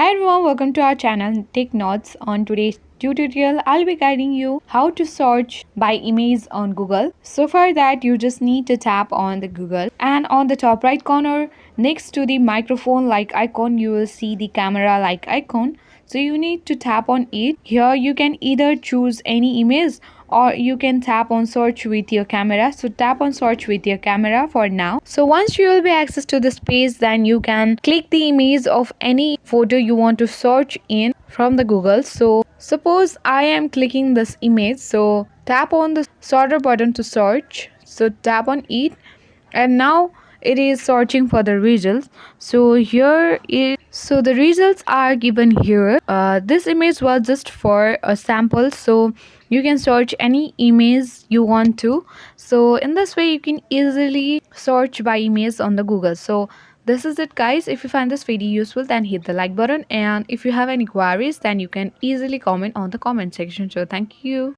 Hi everyone, welcome to our channel TechNerds. On today's tutorial, I'll be guiding you how to search by image on Google. So for that, you just need to tap on the Google, and on the top right corner next to the microphone like icon, you will see the camera like icon. So you need to tap on it. Here you can either choose any image or you can tap on search with your camera. So tap on search with your camera for now. So once you will be access to this page, then you can click the image of any photo you want to search in from the Google. So suppose I am clicking this image, so tap on the sorter button to search. So tap on it, and now it is searching for the results. So here is, so the results are given here. This image was just for a sample, so you can search any image you want to. So in this way you can easily search by image on the Google. So this is it guys. If you find this video useful, then hit the like button, and if you have any queries, then you can easily comment on the comment section. So thank you.